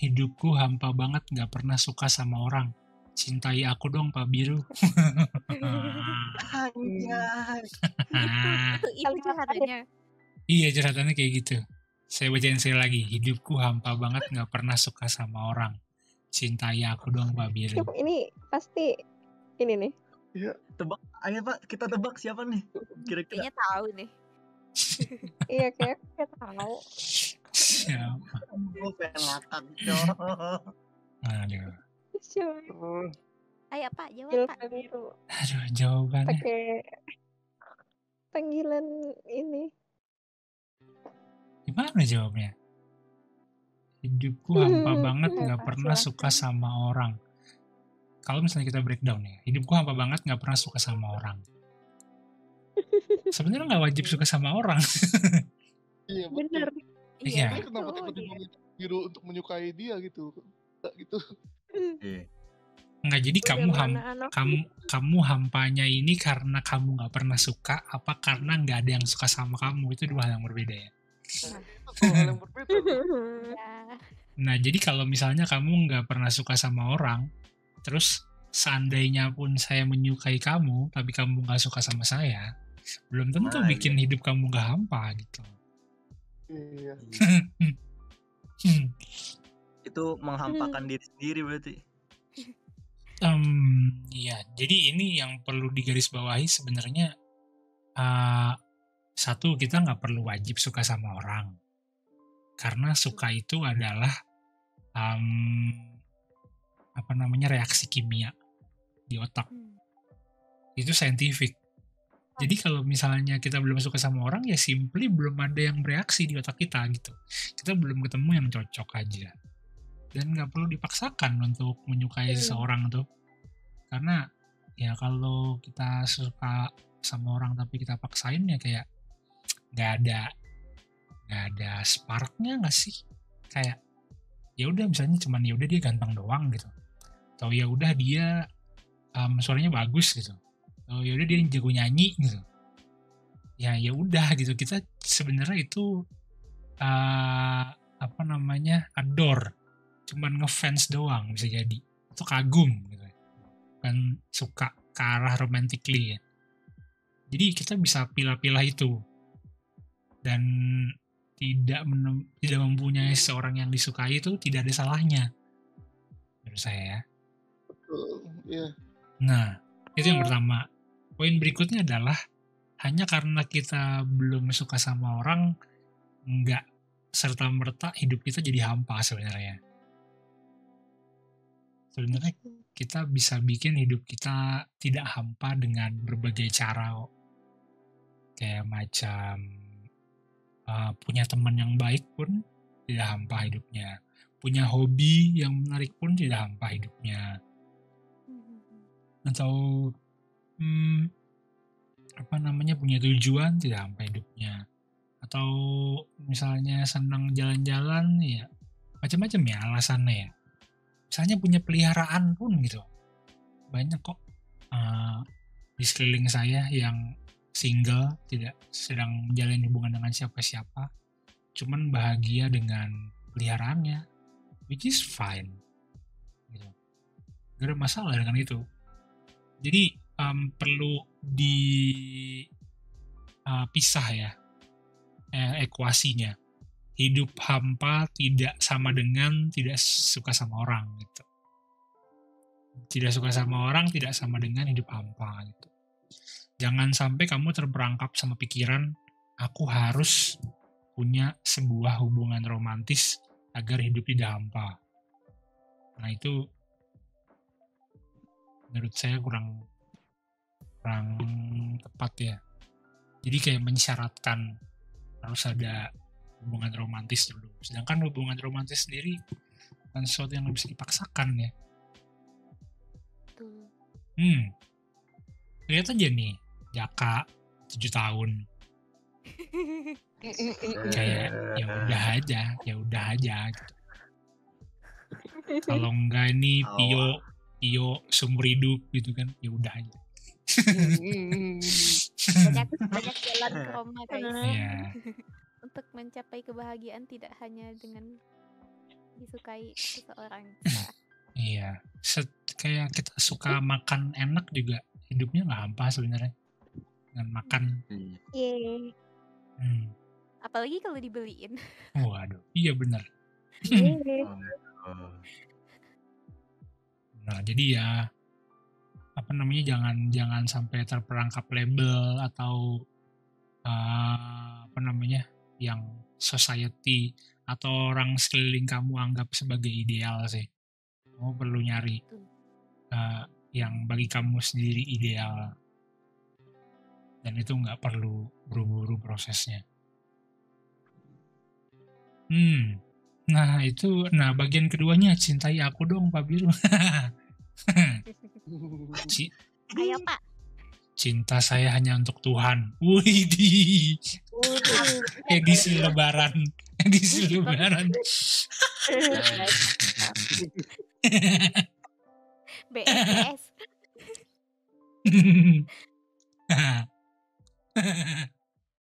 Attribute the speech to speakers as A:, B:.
A: Hidupku hampa banget, gak pernah suka sama orang. Cintai aku dong, Pak Biru.
B: Anjay.
C: Itu curhatannya.
A: Iya, curhatannya kayak gitu. Saya bacain sekali lagi. Hidupku hampa banget, gak pernah suka sama orang. Cintai aku dong, Pak Biru.
D: Ini pasti ini nih.
B: Iya, tebak. Ayo Pak, kita tebak siapa nih? Kira-kira.
C: Kayaknya tahu nih.
D: Iya kayak tahu.
A: Siapa?
B: Gue pengen ngakak, Cok.
A: Aduh.
D: Siapa?
C: Ayo Pak, jawab
D: Panggil
C: Pak.
D: Pak Biru.
A: Aduh, jawabannya.
D: Pakai panggilan ini.
A: Gimana jawabnya? Hidupku hampa banget, gak pernah suka sama orang. Kalau misalnya kita breakdown ya, hidupku hampa banget, gak pernah suka sama orang. Sebenarnya gak wajib suka sama orang.
E: Iya
D: Bener.
E: betul.
A: Iya.
E: Tapi kenapa tiba-tiba minta Biru untuk menyukai dia gitu? Gitu.
B: Iya.
A: Nggak, jadi
D: Bagaimana
A: kamu hampanya ini karena kamu nggak pernah suka, apa karena nggak ada yang suka sama kamu? Itu dua hal yang berbeda ya.
E: Itu hal yang berbeda.
C: Ya.
A: Nah, jadi kalau misalnya kamu nggak pernah suka sama orang, terus seandainya pun saya menyukai kamu, tapi kamu nggak suka sama saya, belum tentu
B: Nah,
A: bikin hidup kamu nggak hampa gitu.
E: Iya.
B: Itu menghampakan diri sendiri berarti.
A: Iya, jadi ini yang perlu digarisbawahi sebenarnya. Satu, kita nggak perlu wajib suka sama orang, karena suka itu adalah reaksi kimia di otak. Itu scientific. Jadi kalau misalnya kita belum suka sama orang, ya simply belum ada yang bereaksi di otak kita gitu. Kita belum ketemu yang cocok aja. Dan nggak perlu dipaksakan untuk menyukai seseorang tuh. Karena ya kalau kita suka sama orang tapi kita paksain, ya kayak nggak ada sparknya nggak sih? Kayak ya udah, misalnya cuman ya udah dia ganteng doang gitu, atau ya udah dia suaranya bagus gitu, atau ya udah dia jago nyanyi gitu. Ya udah gitu, kita sebenarnya itu adore, cuman ngefans doang bisa jadi, atau kagum gitu, kan suka ke arah romantically ya. Jadi kita bisa pilah-pilah itu, dan tidak mempunyai seorang yang disukai itu tidak ada salahnya menurut saya ya.
E: Betul. Iya.
A: Nah, itu yang pertama. Poin berikutnya adalah hanya karena kita belum suka sama orang, nggak serta-merta hidup kita jadi hampa sebenarnya. Sebenarnya kita bisa bikin hidup kita tidak hampa dengan berbagai cara. Kayak macam punya teman yang baik pun tidak hampa hidupnya. Punya hobi yang menarik pun tidak hampa hidupnya. Atau punya tujuan tidak hampa hidupnya. Atau misalnya senang jalan-jalan, ya macam-macam ya alasannya ya. Misalnya punya peliharaan pun gitu. Banyak kok di sekeliling saya yang single, tidak sedang menjalin hubungan dengan siapa-siapa, cuman bahagia dengan peliharaannya, which is fine gitu. Gak ada masalah dengan itu. Jadi perlu dipisah ya ekuasinya. Hidup hampa tidak sama dengan tidak suka sama orang gitu. Tidak suka sama orang tidak sama dengan hidup hampa gitu. Jangan sampai kamu terperangkap sama pikiran, aku harus punya sebuah hubungan romantis agar hidup tidak hampa. Nah itu menurut saya kurang tepat ya. Jadi kayak mensyaratkan harus ada hubungan romantis dulu. Sedangkan hubungan romantis sendiri bukan sesuatu yang bisa dipaksakan ya.
C: Betul.
A: Lihat aja nih, Jaka 7 tahun. Kayak ya udah aja gitu. Kalau enggak ini Pio seumur hidup gitu kan, ya udah aja.
C: banyak jalan ke Roma guys.
A: Iya.
C: Untuk mencapai kebahagiaan tidak hanya dengan disukai seseorang. Nah,
A: Iya. Kayak kita suka makan enak juga hidupnya nggak hampa sebenarnya dengan makan.
D: Yeay.
C: apalagi kalau dibeliin.
A: Waduh, iya bener.
D: Yeay.
A: Nah, jadi ya apa namanya jangan sampai terperangkap label atau apa namanya yang society atau orang sekeliling kamu anggap sebagai ideal sih. Kamu perlu nyari yang bagi kamu sendiri ideal, dan itu nggak perlu buru-buru prosesnya. Nah bagian keduanya, cintai aku dong Pak Biru.
C: Ayo Pak.
A: Cinta saya hanya untuk Tuhan. Widih. Edisi lebaran.
C: BSS.